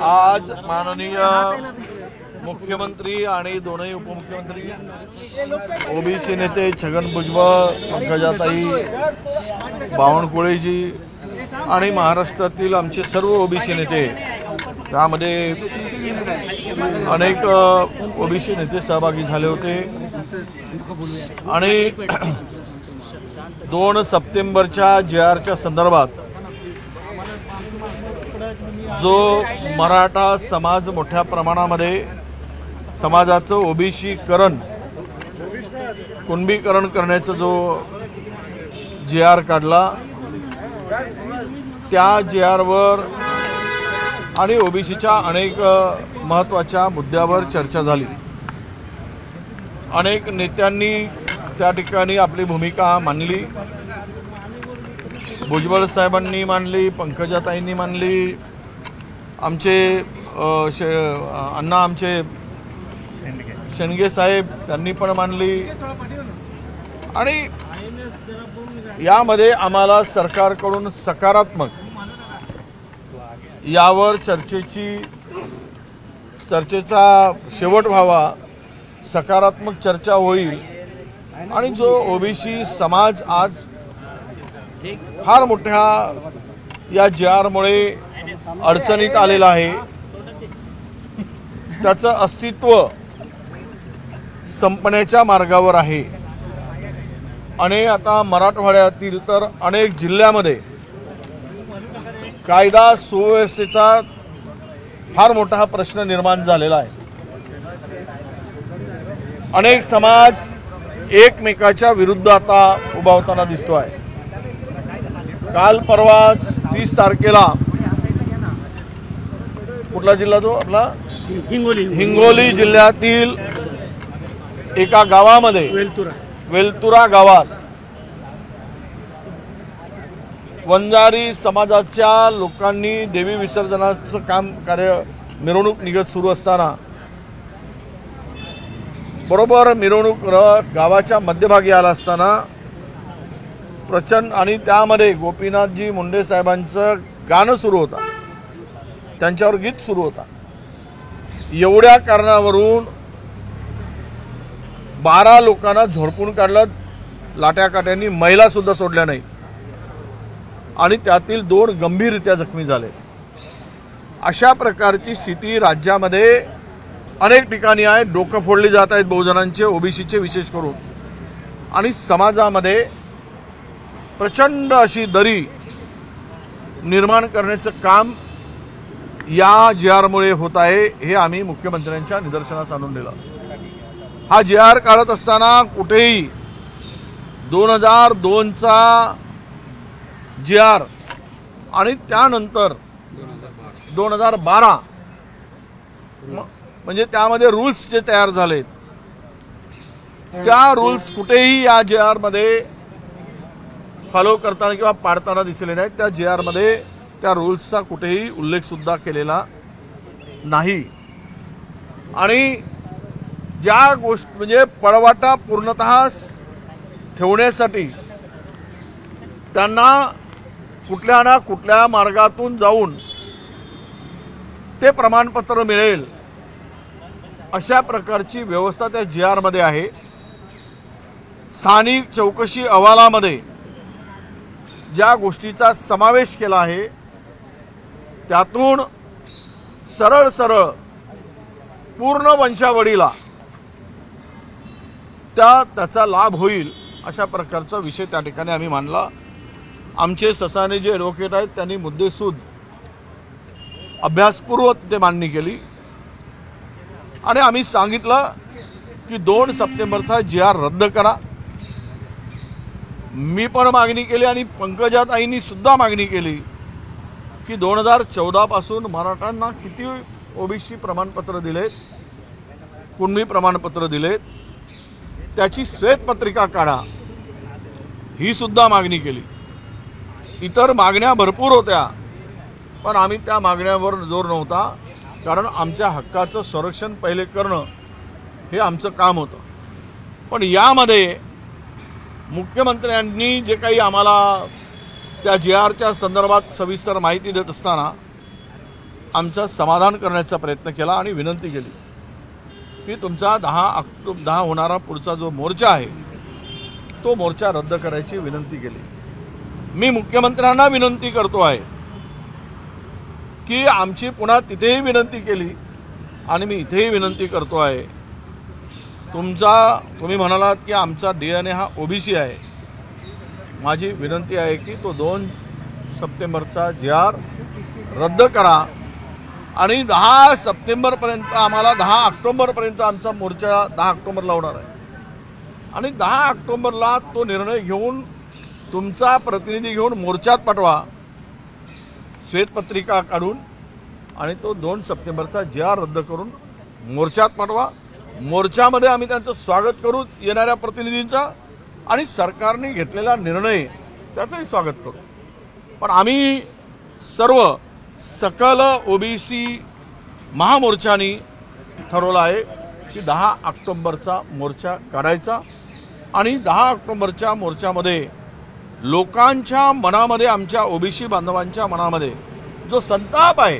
आज माननीय मुख्यमंत्री आणि दोनही उपमुख्यमंत्री ओबीसी नेते छगन भुजबळ, पंकजाताई, बावनकुळेजी आणि महाराष्ट्रातील आमचे सर्व ओबीसी नेते, त्यामध्ये अनेक ओबीसी नेते सहभागी झाले होते आणि 2 सप्टेंबरच्या JRच्या संदर्भात जो मराठा समाज मोठ्या प्रमाणामध्ये समाजाचं ओबीसीकरण, कुणबीकरण करण्याचा जो JR काढला, त्या JRवर आणि ओबीसीच्या अनेक महत्त्वाच्या मुद्द्यावर चर्चा झाली। अनेक नेत्यांनी त्या ठिकाणी आपली भूमिका मांडली। भुजबळ साहेबांनी मांडली, पंकजाताईंनी मांडली, आमचे अण्णा आमचे शेंडगे साहेब त्यांनी पण मांडली आणि यामध्ये आम्हाला सरकारकडून सकारात्मक यावर चर्चेचा शेवट व्हावा, सकारात्मक चर्चा होईल आणि जो ओबीसी समाज आज फार मोठ्या या JRमुळे अडचणीत आलेला आहे, त्याचं अस्तित्व संपण्याच्या मार्गावर आहे आणि आता मराठवाड्यातील तर अनेक जिल्ह्यामध्ये कायदा सुव्यवस्थेचा फार मोठा प्रश्न निर्माण झालेला आहे। अनेक समाज एकमेकाच्या विरुद्ध आता उभा होताना दिसतो आहे। काल परवा 30 तारखेला कुठला जिल्हा तो आपला हिंगोली जिल्ह्यातील एका गावामध्ये वेलतुरा गावात वंजारी समाजाच्या लोकांनी देवी विसर्जनाचं कार्य मिरवणूक निघत सुरू असताना बरोबर मिरवणूक गावाच्या मध्यभागी आला असताना प्रचंड आणि त्यामध्ये गोपीनाथजी मुंडे साहेबांचं गाणं सुरू होता, त्यांच्यावर गीत सुरू होता। एवढ्या कारणावरून 12 लोकांना झोडपून काढलं, लाट्याकाट्यांनी, महिला सुद्धा सोडल्या नाही आणि त्यातील 2 गंभीररित्या जखमी झाले। अशा प्रकारची स्थिती राज्यामध्ये अनेक ठिकाणी आहे। डोकं फोडली जात आहेत बहुजनांचे, ओबीसीचे विशेष करून, आणि समाजामध्ये प्रचंड अशी दरी निर्माण करण्याचं काम या JRमुळे होत आहे, हे आम्ही मुख्यमंत्र्यांच्या निदर्शनास आणून दिलं। हा JR काढत असताना कुठेही 2002चा JR आणि त्यानंतर 2012 म्हणजे त्यामध्ये रूल्स जे तयार झालेत त्या रूल्स कुठेही या JRमध्ये फॉलो करताना किंवा पाळताना दिसले नाहीत। त्या JRमध्ये त्या रूल्सचा कुठेही उल्लेख सुद्धा केलेला नाही आणि ज्या गोष्टी म्हणजे पळवाटा पूर्णतः ठेवण्यासाठी त्यांना कुठल्या ना कुठल्या मार्गातून जाऊन ते प्रमाणपत्र मिळेल अशा प्रकारची व्यवस्था त्या JRमध्ये आहे। स्थानिक चौकशी अहवालामध्ये ज्या गोष्टीचा समावेश केला आहे त्यातून सरळ सरळ पूर्ण वंशावळीला त्याचा लाभ होईल अशा प्रकारचा विषय त्या ठिकाणी आम्ही मांडला। आमचे ससाने जे ॲडव्होकेट आहेत त्यांनी मुद्देसूद अभ्यासपूर्वक तिथे मांडणी केली आणि आम्ही सांगितलं की 2 सप्टेंबरचा JR रद्द करा। मी पण मागणी केली आणि पंकजाताईंनी सुद्धा मागणी केली की 2014 पासून मराठ्यांना किती ओबीसी प्रमाणपत्र दिलेत, कुणबी प्रमाणपत्र दिलेत, त्याची श्वेतपत्रिका काढा, ही सुद्धा मागणी केली। इतर मागण्या भरपूर होत्या पण आम्ही त्या मागण्यावर जोर नव्हता, कारण आमच्या हक्काचं संरक्षण पहिले करणं हे आमचं काम होतं। पण यामध्ये मुख्यमंत्र्यांनी जे काही आम्हाला त्या GRच्या संदर्भात सविस्तर माहिती देत असताना आमचं समाधान करण्याचा प्रयत्न केला आणि विनंती केली की तुमचा 10 होणारा पुढचा जो मोर्चा आहे तो मोर्चा रद्द करायची विनंती केली। मी मुख्यमंत्र्यांना विनंती करतो आहे की आमची पुन्हा तिथेही विनंती केली आणि मी इथेही विनंती करतो आहे, तुम्ही म्हणालात की आमचा DNA हा OBC आहे। माझी विनंती आहे की तो 2 सप्टेंबरचा GR रद्द करा आणि 10 सप्टेंबरपर्यंत आम्हाला 10 ऑक्टोबरपर्यंत आमचा मोर्चा 10 ऑक्टोबरला होणार आहे आणि 10 ऑक्टोबरला तो निर्णय घेऊन तुमचा प्रतिनिधी घेऊन मोर्चात पाठवा, श्वेतपत्रिका काढून, आणि तो 2 सप्टेंबरचा GR रद्द करून मोर्चात पाठवा। मोर्चामध्ये आम्ही त्यांचं स्वागत करू, येणाऱ्या प्रतिनिधींचा, आणि सरकारने घेतलेला निर्णय त्याचंही स्वागत करू। पण आम्ही सर्व सकल OBC महामोर्चानी ठरवलं आहे की 10 ऑक्टोबरचा मोर्चा काढायचा आणि 10 ऑक्टोबरच्या मोर्चामध्ये लोकांच्या मनामध्ये, आमच्या OBC बांधवांच्या मनामध्ये जो संताप आहे,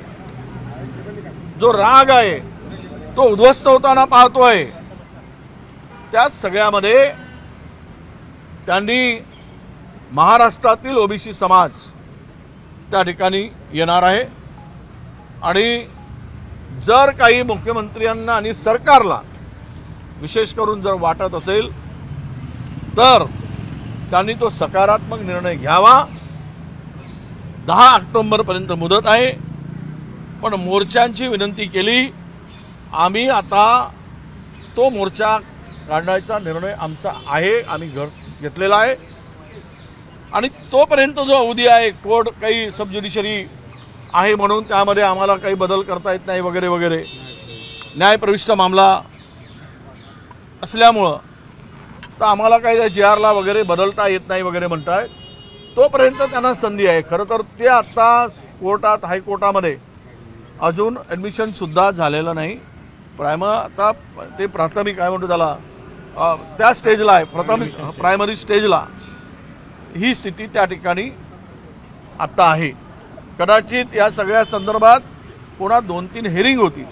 जो राग आहे, तो उद्ध्वस्त होताना पाहतोय, त्या सगळ्यामध्ये त्यांनी महाराष्ट्रातील OBC समाज त्या ठिकाणी येणार आहे आणि जर काही मुख्यमंत्र्यांना आणि सरकारला विशेष करून जर वाटत असेल तर त्यांनी तो सकारात्मक निर्णय घ्यावा। 10 ऑक्टोबरपर्यंत मुदत आहे, पण मोर्चांची विनंती केली। आम्ही आता तो मोर्चा काढण्याचा निर्णय आमचा आहे, आम्ही घेतलेला आहे आणि तोपर्यंत जो अवधी आहे, कोर्ट काही सबज्युडिशरी आहे म्हणून त्यामध्ये आम्हाला काही बदल करता येत नाही वगैरे वगैरे, न्यायप्रविष्ट मामला असल्यामुळं तर आम्हाला काही त्या GRला वगैरे बदलता येत नाही वगैरे म्हणताय, तोपर्यंत त्यांना संधी आहे। खरं तर ते आता कोर्टात, हायकोर्टामध्ये अजून ॲडमिशन सुद्धा झालेलं नाही। आता ते प्राथमिक काय म्हणतो त्याला, त्या स्टेजला आहे, प्रायमरी स्टेजला ही स्थिती त्या ठिकाणी आता आहे। कदाचित या सगळ्या संदर्भात पुन्हा 2-3 हेरिंग होतील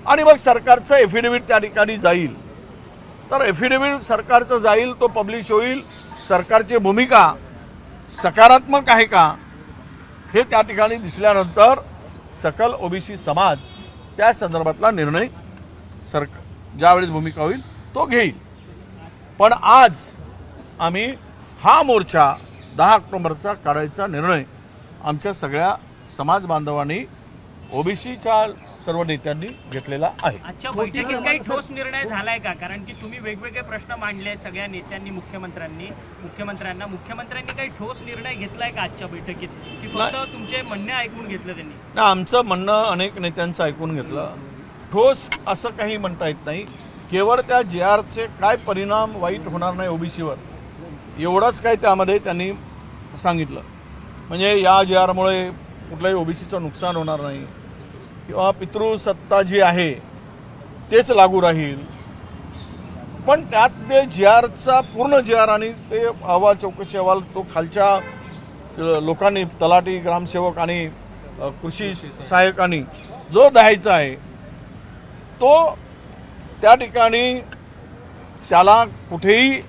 आणि मग सरकारचं एफिडेव्हिट त्या ठिकाणी जाईल। तर एफिडेव्हिट सरकारचं जाईल, तो पब्लिश होईल, सरकारची भूमिका सकारात्मक आहे का हे त्या ठिकाणी दिसल्यानंतर सकल OBC समाज त्या संदर्भातला निर्णय ज्यावेळेस भूमिका होईल तो घेईल। पण आज आम्ही हा मोर्चा 10 ऑक्टोबरचा काढायचा निर्णय आमच्या सगळ्या समाज बांधवांनी, OBCच्या सर्व नेत्यांनी घेतलेला आहे। आजच्या बैठकीत काही ठोस निर्णय झालाय का? कारण की तुम्ही वेगवेगळे प्रश्न मांडले सगळ्या नेत्यांनी, मुख्यमंत्र्यांनी काही ठोस निर्णय घेतलाय का आजच्या बैठकीत, की फक्त तुमचे म्हणणे ऐकून घेतलं त्यांनी? ना, आमचं म्हणणं अनेक नेत्यांचं ऐकून घेतलं। ठोस असं काही म्हणता येत नाही, केवळ त्या GRचे काय परिणाम वाईट होणार नाही OBCवर एवढंच काय त्यामध्ये त्यांनी सांगितलं। म्हणजे या GRमुळे कुठल्याही OBCचं नुकसान होणार नाही किंवा पितृसत्ता जी आहे तेच लागू राहील, पण त्यात ते GRचा पूर्ण GR आणि ते अहवाल, चौकशी अहवाल तो खालच्या लोकांनी, तलाठी, ग्रामसेवक आणि कृषी सहाय्यकांनी जो द्यायचा आहे तो त्या ठिकाणी त्याला कुठेही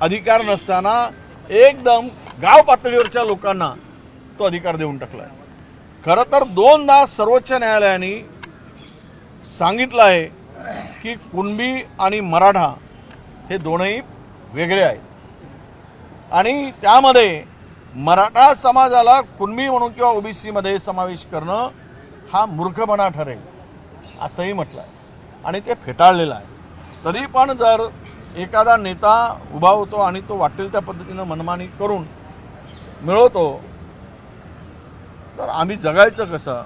अधिकार नसताना एकदम गाव पातळीवरच्या लोकांना तो अधिकार देऊन टाकला आहे। खरं तर 2दा सर्वोच्च न्यायालयाने सांगितलं आहे की कुणबी आणि मराठा हे दोनही वेगळे आहेत आणि त्यामध्ये मराठा समाजाला कुणबी म्हणून किंवा OBCमध्ये समावेश करणं हा मूर्खपणा ठरेल असंही म्हटलं आहे आणि ते फेटाळलेलं आहे। तरी पण जर एखादा नेता उभा होतो आणि तो वाटेल त्या पद्धतीनं मनमानी करून मिळवतो तर आम्ही जगायचं कसं?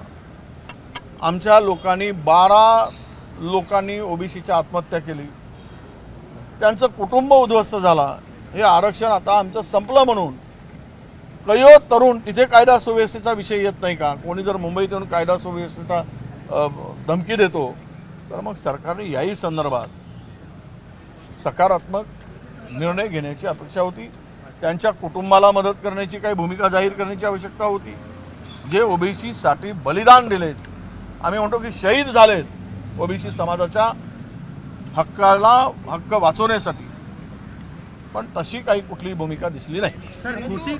आमच्या लोकांनी 12 लोकांनी OBCच्या आत्महत्या केली, त्यांचं कुटुंब उद्ध्वस्त झाला, हे आरक्षण आता आमचं संपलं म्हणून कयो तरुण तिथे कायदा सुव्यवस्थेचा विषय येत नाही का? कोणी जर मुंबईत येऊन कायदा सुव्यवस्थेचा धमकी देतो तर मग सरकारने याही संदर्भात सकारात्मक निर्णय घेण्याची अपेक्षा होती त्यांच्या कुटुंबाला मदत करण्याची काही भूमिका जाहीर करण्याची आवश्यकता होती. जे ओबीसी साठी बलिदान दिलेत, आम्ही म्हणतो की शहीद झालेत ओबीसी समाजाच्या हक्क वाचवण्यासाठी, पण तशी काही कुठली भूमिका दिसली नाही. सर,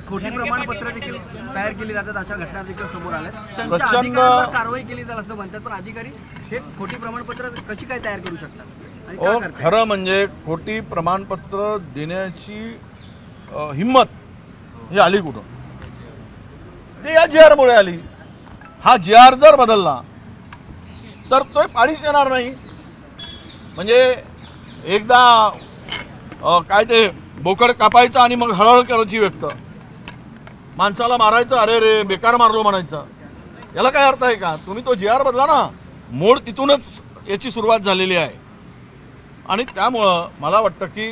खोटी प्रमाणपत्र देखील तयार केली जातात, अशा घटना देखील समोर आल्या. त्यांच्या प्रचंड अधिकारांवर कारवाई केली जाईल असं म्हणतात, पण अधिकारी हे खोटी प्रमाणपत्र कशी काय तयार करू शकतात आणि का करतात? खरं म्हणजे खोटी प्रमाणपत्र देण्याची हिम्मत ही आली कुठून? ते या जी आरमुळे आली. हा जी आर जर बदलला तर तो पाळीच येणार नाही. म्हणजे एकदा काय ते बोकड कापायचं आणि मग हळहळ करायची व्यक्त, माणसाला मारायचं, अरे रे बेकार मारलो म्हणायचं, याला काय अर्थ आहे का? तुम्ही तो जी आर बदला ना. मूळ तिथूनच याची सुरुवात झालेली आहे. आणि त्यामुळं मला वाटतं की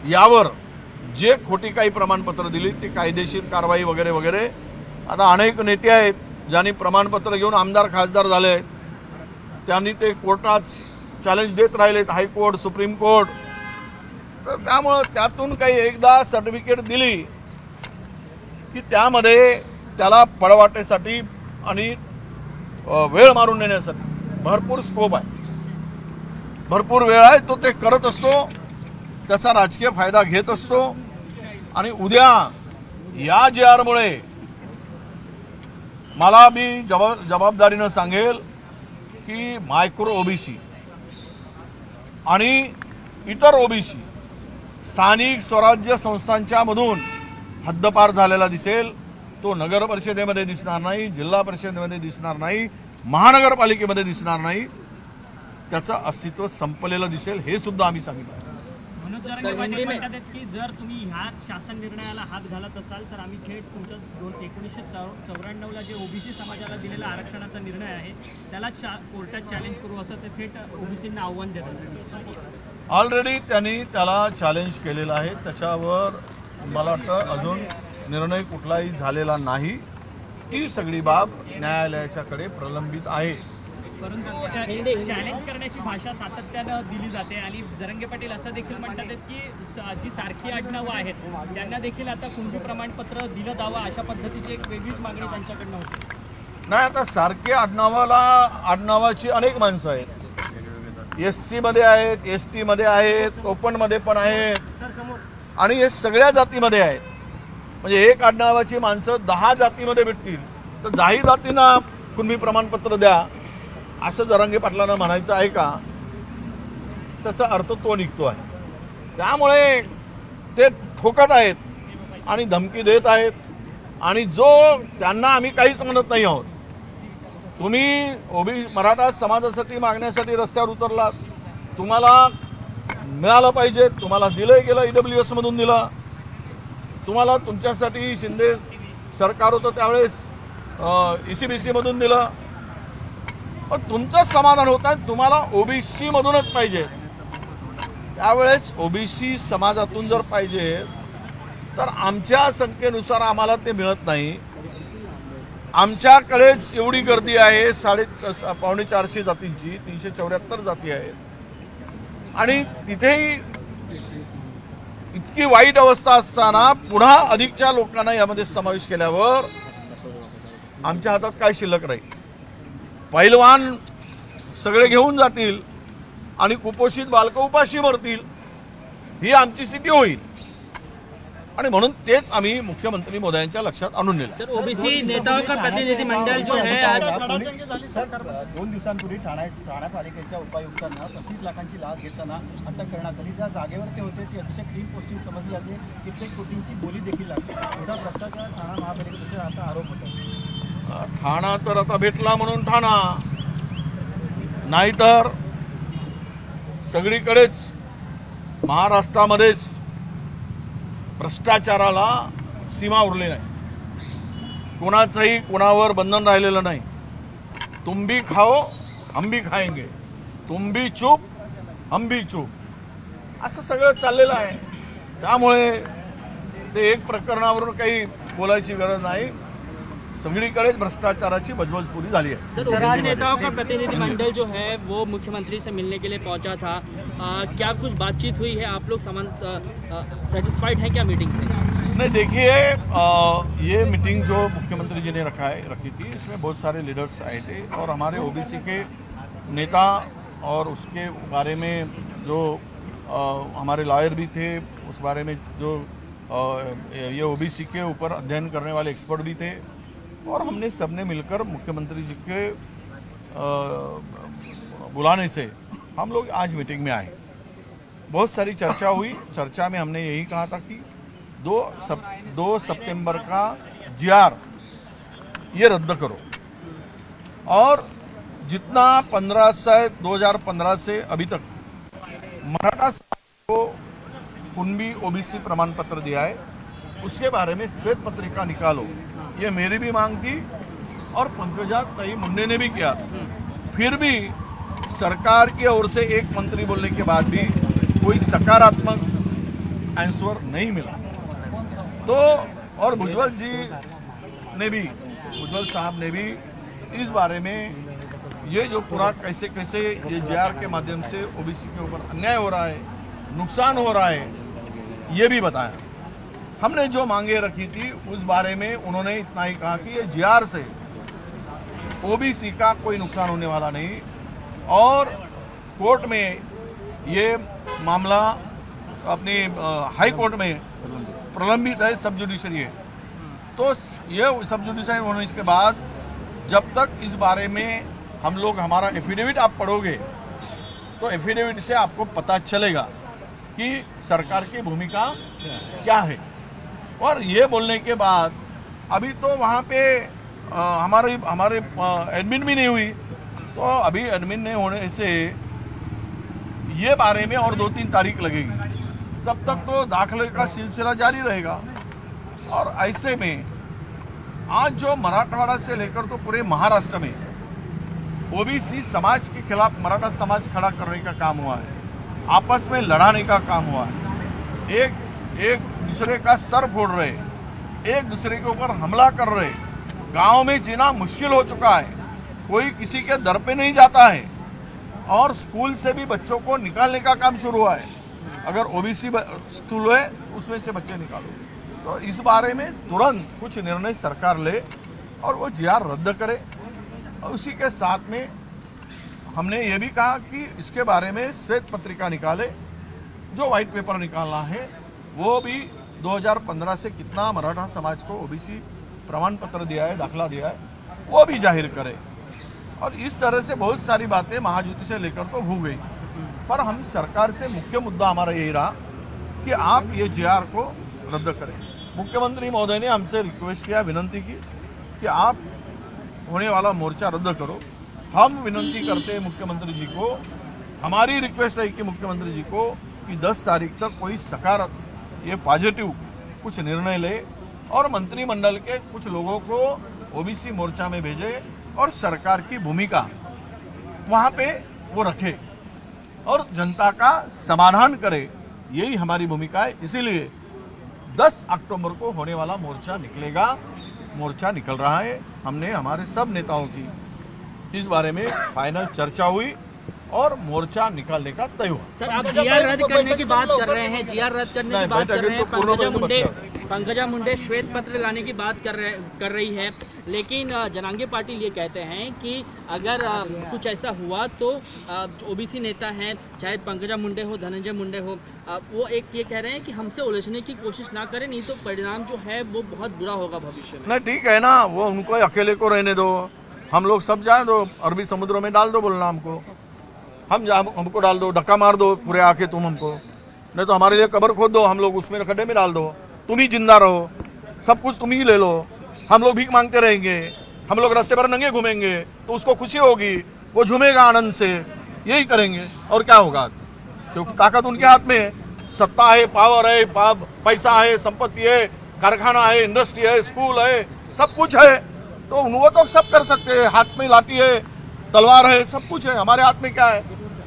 यावर जे खोटी काही प्रमाणपत्र दिली ती कायदेशीर कारवाई वगैरे वगैरे. आता अनेक नेते आहेत ज्यांनी प्रमाणपत्र घेऊन आमदार खासदार झाले आहेत, त्यांनी ते कोर्टात चॅलेंज देत राहिलेत, हायकोर्ट, सुप्रीम कोर्ट. तर त्यामुळं त्यातून काही एकदा सर्टिफिकेट दिली की त्यामध्ये त्याला पळवाटेसाठी आणि वेळ मारून नेण्यासाठी भरपूर स्कोप आहे, भरपूर वेळ आहे. तो ते करत असतो, त्याचा राजकीय फायदा घेत असतो. आणि उद्या या जी आरमुळे मला मी जबाबदारीनं सांगेल की मायक्रो ओबीसी आणि इतर ओबीसी स्थानिक स्वराज्य संस्थांच्या मधून हद्दपार झालेला दिसेल. तो नगर परिषदेमध्ये दिसणार नाही, जिल्हा परिषदेमध्ये दिसणार नाही, महानगरपालिकेमध्ये दिसणार नाही. त्याचं अस्तित्व संपलेलं दिसेल, हे सुद्धा आम्ही सांगितलं. मनोज जरांगे पाटील म्हणतात की जर तुम्ही ह्या शासन निर्णयाला हात घालत असाल तर आम्ही थेट तुमचा 1994ला जे ओबीसी समाजाला दिलेला आरक्षणाचा निर्णय आहे त्याला कोर्टात चॅलेंज करू, असं ते थेट ओबीसींना आव्हान देतात. ऑलरेडी त्यांनी त्याला चॅलेंज केलेलं आहे. त्याच्यावर मला वाटतं अजून निर्णय कुठलाही झालेला नाही. ती सगळी बाब न्यायालयाच्याकडे प्रलंबित आहे. परंतु चॅलेंज करण्याची भाषा सातत्यानं दिली जाते आणि जरांगे पाटील असं देखील म्हणतात की जी सारखी आडनावं आहेत त्यांना देखील आता कुणबी प्रमाणपत्र दिलं जावं, अशा पद्धतीची एक वेगळीच मागणी त्यांच्याकडनं होती. नाही, आता सारखी आडनावाची अनेक माणसं आहेत. SC मध्ये आहेत, ST मध्ये आहेत, ओपन मध्ये पण आहेत आणि हे सगळ्या जातीमध्ये आहेत. म्हणजे एक आडनावाची माणसं 10 जातीमध्ये भेटतील तर 10 जातींना कुणबी प्रमाणपत्र द्या असं जरांगे पाटलांना म्हणायचं आहे का? त्याचा अर्थ तो निघतो आहे. त्यामुळे ते ठोकत आहेत आणि धमकी देत आहेत. आणि त्यांना आम्ही काहीच म्हणत नाही आहोत. तुम्ही मराठा समाजासाठी मागण्यासाठी रस्त्यावर उतरलात, तुम्हाला मिळालं पाहिजे, तुम्हाला दिलंय गेलं, EWS मधून दिलं, तुम्हाला तुमच्यासाठी शिंदे सरकार होतं त्यावेळेस ECBC मधून दिलं. पण तुमचं समाधान होत आहे, तुम्हाला ओबीसी मधूनच पाहिजे. त्यावेळेस ओबीसी समाजातून जर पाहिजे तर आमच्या संख्येनुसार आम्हाला ते मिळत नाही. आमच्याकडेच एवढी गर्दी आहे, 450 जातींची, 374 जाती आहेत आणि तिथेही इतकी वाईट अवस्था असताना पुन्हा अधिकच्या लोकांना यामध्ये समावेश केल्यावर आमच्या हातात काय शिल्लक राहील? पैलवान सगळे घेऊन जातील आणि कुपोषित बालकं उपाशी मरतील, ही आमची स्थिती होईल. आणि म्हणून तेच आम्ही मुख्यमंत्री मोदयांच्या लक्षात आणून नेलं. ओबीसी नेताओं का प्रतिनिधि मंडळ जो है आज 2 दिवसांपूर्वी ठाणे पालिकेच्या उपायुक्तांना 35 लाखांची लाच घेताना अटक करण्यात आली. ज्या जागेवर ते होते ती अतिशय क्लीन पोस्टिंग समजली जाते. कित्येक कोटींची बोली देखील लागते. मोठा भ्रष्टाचार ठाणा महापालिकेचा आता आरोप होता. ठाणा तर आता भेटला म्हणून ठाणा, नाहीतर सगळीकडेच महाराष्ट्रामध्येच भ्रष्टाचाराला सीमा उरली नाही. कोणाचंही कोणावर बंधन राहिलेलं नाही. तुम भी खाओ हम भी खाएंगे, तुम भी चूप हम भी चूप, असं सगळं चाललेलं आहे. त्यामुळे ते एक प्रकरणावरून काही बोलायची गरज नाही. सगळीकडेच भ्रष्टाचाराची बजबजपुरी झाली आहे। सर, ओबीसी नेताओं का प्रतिनिधिमंडल जो है वो मुख्यमंत्री से मिलने के लिए पहुंचा था, क्या कुछ बातचीत हुई है? आप लोग सेटिस्फाइड हैं क्या मीटिंग से? नहीं, देखिए ये मीटिंग जो मुख्यमंत्री जी ने रखी थी, इसमें बहुत सारे लीडर्स आए थे और हमारे ओबीसी के नेता और उसके बारे में जो हमारे लॉयर भी थे, उस बारे में जो ये ओबीसी के ऊपर अध्ययन करने वाले एक्सपर्ट भी थे और हमने सबने मिलकर मुख्यमंत्री जी के बुलाने से हम लोग आज मीटिंग में आए। बहुत सारी चर्चा हुई। चर्चा में हमने यही कहा था कि 2 सितंबर का जीआर ये रद्द करो और जितना 2015 से अभी तक मराठा समाज को कुणबी ओबीसी प्रमाण पत्र दिया है, उसके बारे में श्वेत पत्रिका निकालो। ये मेरी भी मांग थी और पंकजा ताई मुंडे ने भी किया। फिर भी सरकार की ओर से एक मंत्री बोलने के बाद भी कोई सकारात्मक आंसर नहीं मिला। तो और भुजबल साहब ने भी इस बारे में ये जो पूरा कैसे ये जीआर के माध्यम से ओबीसी के ऊपर अन्याय हो रहा है, नुकसान हो रहा है, ये भी बताया। हमने जो मांगे रखी थी उस बारे में उन्होंने इतना ही कहा कि ये जीआर से ओबीसी का कोई नुकसान होने वाला नहीं और कोर्ट में ये मामला अपनी हाई कोर्ट में प्रलंबित है, सब जुडिशरी है। तो ये सब जुडिशरी होने के बाद जब तक इस बारे में हम लोग हमारा एफिडेविट आप पढ़ोगे तो एफिडेविट से आपको पता चलेगा कि सरकार की भूमिका क्या है। और ये बोलने के बाद अभी तो वहाँ पे हमारे एडमिन भी नहीं हुई, तो अभी एडमिन नहीं होने से ये बारे में और 2-3 तारीख लगेगी, तब तक तो दाखिले का सिलसिला जारी रहेगा। और ऐसे में आज जो मराठवाड़ा से लेकर तो पूरे महाराष्ट्र में ओबीसी समाज के खिलाफ मराठा समाज खड़ा करने का काम हुआ है, आपस में लड़ाने का काम हुआ है, एक दूसरे का सर फोड़ रहे, एक दूसरे के ऊपर हमला कर रहे, गांव में जीना मुश्किल हो चुका है, कोई किसी के दर पे नहीं जाता है और स्कूल से भी बच्चों को निकालने का काम शुरू हुआ है। अगर ओबीसी स्कूल है उसमें से बच्चे निकालो। तो इस बारे में तुरंत कुछ निर्णय सरकार ले और वो जीआर रद्द करे। और उसी के साथ में हमने ये भी कहा कि इसके बारे में श्वेत पत्रिका निकाले, जो व्हाइट पेपर निकालना है वो भी 2015 से कितना मराठा समाज को ओबीसी प्रमाण पत्र दिया है, दाखला दिया है, वो भी जाहिर करे। और इस तरह से बहुत सारी बातें महायुति से लेकर तो हो गई, पर हम सरकार से मुख्य मुद्दा हमारा यही रहा कि आप ये जीआर को रद्द करें। मुख्यमंत्री महोदय ने हमसे रिक्वेस्ट किया, विनती की कि आप होने वाला मोर्चा रद्द करो। हम विनती करते हैं मुख्यमंत्री जी को, हमारी रिक्वेस्ट है कि मुख्यमंत्री जी को कि 10 तारीख तक कोई सकारात्मक ये पॉजिटिव कुछ निर्णय ले और मंत्रिमंडल के कुछ लोगों को ओबीसी मोर्चा में भेजे और सरकार की भूमिका वहाँ पे वो रखे और जनता का समाधान करे। यही हमारी भूमिका है। इसीलिए 10 अक्टूबर को होने वाला मोर्चा निकलेगा, मोर्चा निकल रहा है। हमने हमारे सब नेताओं की इस बारे में फाइनल चर्चा हुई और मोर्चा निकालने का तय हुआ। सर, आप जीआर रद्द करने की बात कर रहे हैं, जीआर रद्द करने की बात कर रहे हैं, पंकजा मुंडे श्वेत पत्र लाने की बात कर रही है, लेकिन जनांगे पाटिल ये कहते हैं कि अगर कुछ ऐसा हुआ तो ओबीसी नेता हैं, चाहे पंकजा मुंडे हो, धनंजय मुंडे हो, वो एक ये कह रहे हैं कि हमसे उलझने की कोशिश ना करें, नहीं तो परिणाम जो है वो बहुत बुरा होगा भविष्य में। नहीं, ठीक है ना, वो उनको अकेले को रहने दो, हम लोग सब जाए दो, अरबी समुद्र में डाल दो, बोलना हमको, हमको डाल दो, धक्का मार दो पूरे आके तुम हमको, नहीं तो हमारे लिए कब्र खोद दो, हम लोग उसमें खड्डे में डाल दो, तुम ही जिंदा रहो, सब कुछ तुम ही ले लो, हम लोग भीख मांगते रहेंगे, हम लोग रास्ते पर नंगे घूमेंगे, तो उसको खुशी होगी, वो झूमेगा आनंद से, यही करेंगे और क्या होगा, क्योंकि ताकत उनके हाथ में है, सत्ता है, पावर है, पैसा है, संपत्ति है, कारखाना है, इंडस्ट्री है, स्कूल है, सब कुछ है, तो वो तो सब कर सकते हैं, हाथ में लाठी है, तलवार है, सब कुछ है, हमारे हाथ में क्या है,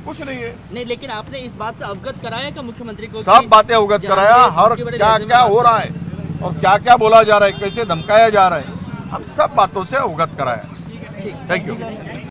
कुछ नहीं है। नहीं, लेकिन आपने इस बात से अवगत कराया क्या मुख्यमंत्री को? सब बातें अवगत कराया, हर क्या क्या हो रहा है और क्या क्या बोला जा रहा है, कैसे धमकाया जा रहा है, हम सब बातों से अवगत कराया। Thank you.